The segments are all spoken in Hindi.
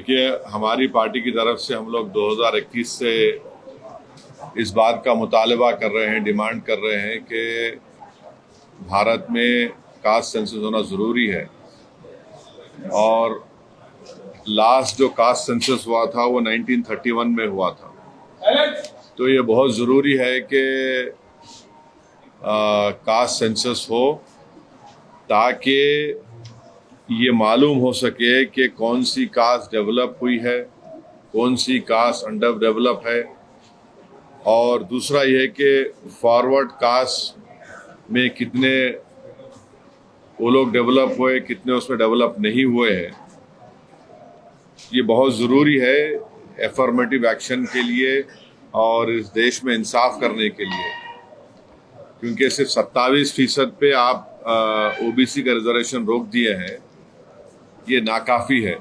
देखिए, हमारी पार्टी की तरफ से हम लोग 2021 से इस बात का मुतालबा कर रहे हैं, डिमांड कर रहे हैं कि भारत में कास्ट सेंसस होना ज़रूरी है। और लास्ट जो कास्ट सेंसस हुआ था वो 1931 में हुआ था। तो ये बहुत ज़रूरी है कि कास्ट सेंसस हो ताकि ये मालूम हो सके कि कौन सी कास्ट डेवलप हुई है, कौन सी कास्ट अंडर डेवलप है। और दूसरा ये है कि फॉरवर्ड कास्ट में कितने वो लोग डेवलप हुए, कितने उसमें डेवलप नहीं हुए हैं। ये बहुत ज़रूरी है एफर्मेटिव एक्शन के लिए और इस देश में इंसाफ करने के लिए, क्योंकि सिर्फ 27% पे आप ओबीसी का रिजर्वेशन रोक दिए हैं, ये नाकाफ़ी है।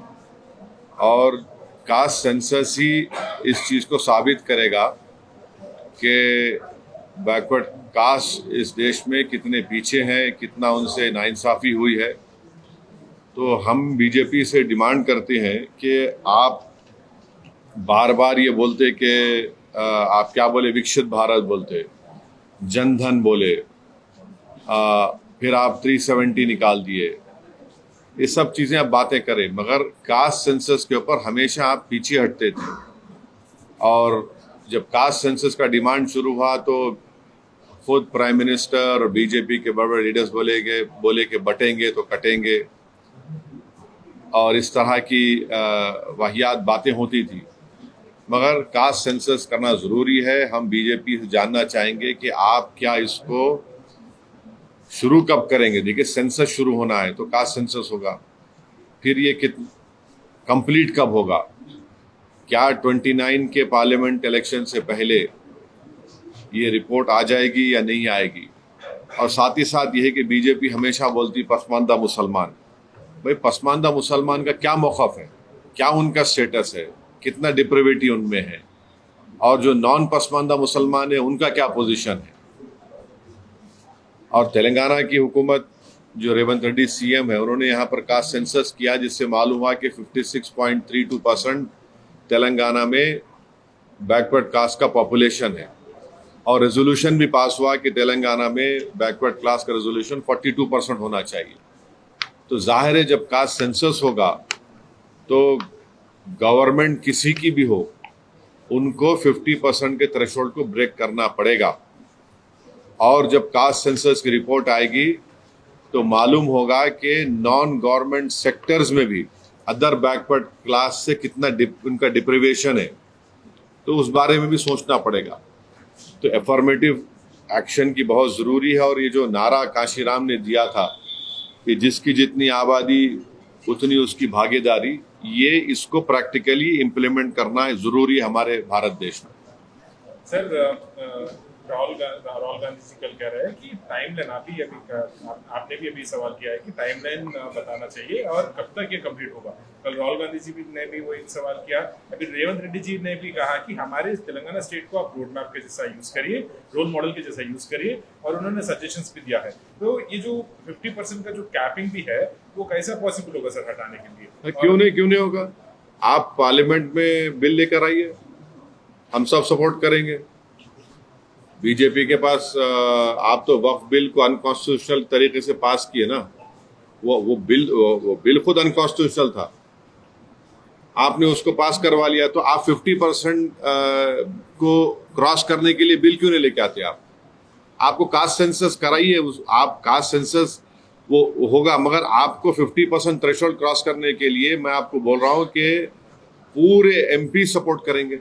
और कास्ट सेंसस ही इस चीज़ को साबित करेगा कि बैकवर्ड कास्ट इस देश में कितने पीछे हैं, कितना उनसे नाइंसाफ़ी हुई है। तो हम बीजेपी से डिमांड करते हैं कि आप बार बार ये बोलते कि आप क्या बोले, विकसित भारत बोलते, जनधन बोले, फिर आप 370 निकाल दिए, ये सब चीज़ें आप बातें करें, मगर कास्ट सेंसस के ऊपर हमेशा आप पीछे हटते थे। और जब कास्ट सेंसस का डिमांड शुरू हुआ तो खुद प्राइम मिनिस्टर और बीजेपी के बड़े बड़े लीडर्स बोले कि बटेंगे तो कटेंगे, और इस तरह की वाहियात बातें होती थी। मगर कास्ट सेंसस करना ज़रूरी है। हम बीजेपी से जानना चाहेंगे कि आप क्या इसको शुरू कब करेंगे। देखिए, सेंसस शुरू होना है तो कास्ट सेंसस होगा, फिर ये कंप्लीट कब होगा, क्या 29 के पार्लियामेंट इलेक्शन से पहले ये रिपोर्ट आ जाएगी या नहीं आएगी। और साथ ही साथ ये है कि बीजेपी हमेशा बोलती पसमानदा मुसलमान। भाई, पसमानदा मुसलमान का क्या मौक़िफ़ है, क्या उनका स्टेटस है, कितना डिप्रेविटी उनमें है, और जो नॉन पसमानदा मुसलमान है उनका क्या पोजीशन है। और तेलंगाना की हुकूमत, जो रेवंत रेड्डी सीएम है, उन्होंने यहाँ पर कास्ट सेंसस किया, जिससे मालूम हुआ कि 56.32% तेलंगाना में बैकवर्ड कास्ट का पॉपुलेशन है। और रेजोल्यूशन भी पास हुआ कि तेलंगाना में बैकवर्ड क्लास का रेजोल्यूशन 42% होना चाहिए। तो जाहिर है जब कास्ट सेंसस होगा तो गवर्नमेंट किसी की भी हो, उनको 50% के थ्रेशोल्ड को ब्रेक करना पड़ेगा। और जब कास्ट सेंसस की रिपोर्ट आएगी तो मालूम होगा कि नॉन गवर्नमेंट सेक्टर्स में भी अदर बैकवर्ड क्लास से कितना उनका डिप्रिवेशन है, तो उस बारे में भी सोचना पड़ेगा। तो एफर्मेटिव एक्शन की बहुत ज़रूरी है। और ये जो नारा काशीराम ने दिया था कि जिसकी जितनी आबादी उतनी उसकी भागीदारी, ये इसको प्रैक्टिकली इम्प्लीमेंट करना ज़रूरी है हमारे भारत देश में। सर, राहुल गांधी जी कल कह रहे हैं कि टाइमलाइन, आपने भी अभी सवाल किया है कि टाइमलाइन बताना चाहिए और कब तक ये कंप्लीट होगा। कल राहुल गांधी जी ने भी वही सवाल किया। अभी रेवंत रेड्डी जी ने भी कहा कि हमारे तेलंगाना स्टेट को आप रोड मैप के जैसा यूज करिए, रोल मॉडल के जैसा यूज करिए, और उन्होंने सजेशंस भी दिया है। तो ये जो 50% का जो कैपिंग भी है वो कैसा पॉसिबल होगा सर हटाने के लिए? क्यों नहीं होगा। आप पार्लियामेंट में बिल लेकर आइए, हम सब सपोर्ट करेंगे। बीजेपी के पास आप तो वक्फ बिल को अनकॉन्स्टिट्यूशनल तरीके से पास किए ना, वो बिल खुद अनकॉन्स्टिट्यूशनल था, आपने उसको पास करवा लिया। तो आप 50% को क्रॉस करने के लिए बिल क्यों नहीं लेके आते? आपको कास्ट सेंसस कराइए, आप कास्ट सेंसस वो होगा, मगर आपको 50% थ्रेशोल्ड क्रॉस करने के लिए मैं आपको बोल रहा हूं कि पूरे एमपी सपोर्ट करेंगे।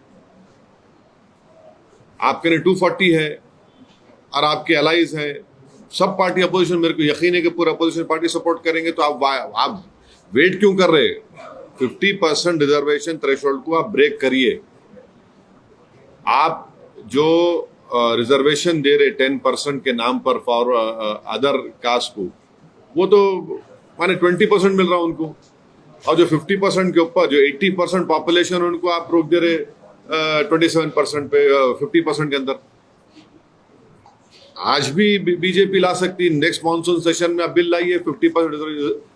आपके लिए 240 है और आपके अलाइज हैं, सब पार्टी अपोजिशन, मेरे को यकीन है कि पूरा अपोजिशन पार्टी सपोर्ट करेंगे। तो आप वेट क्यों कर रहे? 50% रिजर्वेशन थ्रेशोल्ड को आप ब्रेक करिए। आप जो रिजर्वेशन दे रहे 10% के नाम पर फॉर अदर कास्ट को, वो तो माने 20% मिल रहा उनको, और जो 50% के ऊपर जो 80% पॉपुलेशन उनको आप रोक दे रहे 27% पे, 50% के अंदर। आज भी बीजेपी ला सकती, नेक्स्ट मॉनसून सेशन में आप बिल लाइए 50%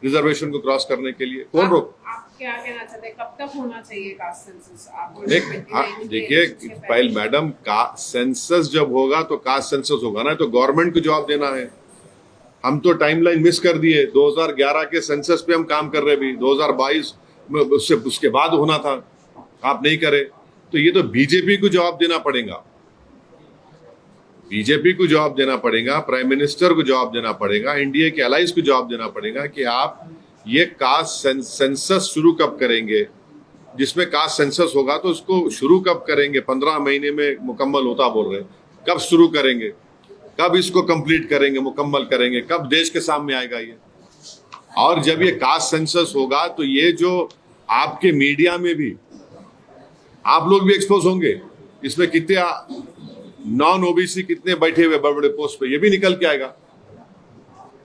रिजर्वेशन को क्रॉस करने के लिए, कौन रोक? क्या कहना चाहते हैं, कब तक होना चाहिए कास्ट सेंसस? आप देखिए पहले मैडम, का सेंसस जब होगा तो कास्ट सेंसस होगा ना, तो गवर्नमेंट को जवाब देना है। हम तो टाइमलाइन मिस कर दिए। 2011 के सेंसस पे हम काम कर रहे भी, 2022 में उसके बाद होना था, आप नहीं करे। तो ये तो बीजेपी को जवाब देना पड़ेगा, बीजेपी को जवाब देना पड़ेगा, प्राइम मिनिस्टर को जवाब देना पड़ेगा, इंडिया के अलाइज को जवाब देना पड़ेगा कि आप ये कास्ट सेंसस शुरू कब करेंगे। जिसमें कास्ट सेंसस होगा तो उसको शुरू कब करेंगे? 15 महीने में मुकम्मल होता बोल रहे, कब शुरू करेंगे, कब इसको कंप्लीट करेंगे, मुकम्मल करेंगे, कब देश के सामने आएगा ये? और जब ये कास्ट सेंसस होगा तो ये जो आपके मीडिया में भी आप लोग भी एक्सपोज होंगे, इसमें कितने नॉन ओबीसी कितने बैठे हुए बड़े बड़े पोस्ट पे, ये भी निकल के आएगा।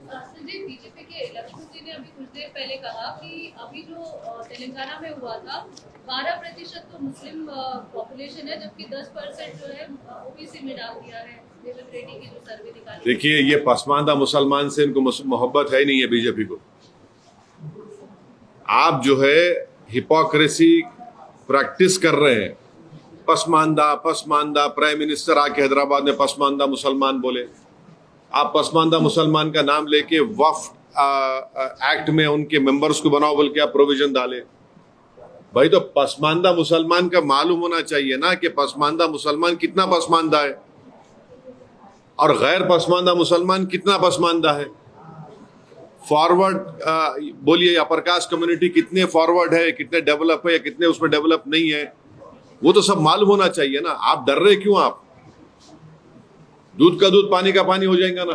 संजय, बीजेपी के लक्ष्मण जी ने अभी कुछ देर पहले कहा कि अभी जो तेलंगाना में हुआ था 12% तो मुस्लिम पॉपुलेशन है, जबकि 10% जो है ओबीसी में डाल दिया है। देवेंद्र रेड्डी की जो सर्वे निकाली, देखिए ये पसमानदा मुसलमान से इनको मोहब्बत है नहीं है बीजेपी को। आप जो है हिपोक्रेसी प्रैक्टिस कर रहे हैं। पसमानदा पसमानदा, प्राइम मिनिस्टर आके हैदराबाद में पसमानदा मुसलमान बोले। आप पसमानदा मुसलमान का नाम लेके वक्फ एक्ट में उनके मेंबर्स को बनाओ बोल के आप प्रोविजन डाले। भाई तो पसमानदा मुसलमान का मालूम होना चाहिए ना कि पसमानदा मुसलमान कितना पसमानदा है और गैर पसमानदा मुसलमान कितना पसमानदा है। फॉरवर्ड बोलिए, अपर कास्ट कम्युनिटी कितने फॉरवर्ड है, कितने डेवलप है या कितने उसमें डेवलप नहीं है, वो तो सब मालूम होना चाहिए ना। आप डर रहे क्यों? आप दूध का दूध पानी का पानी हो जाएगा ना।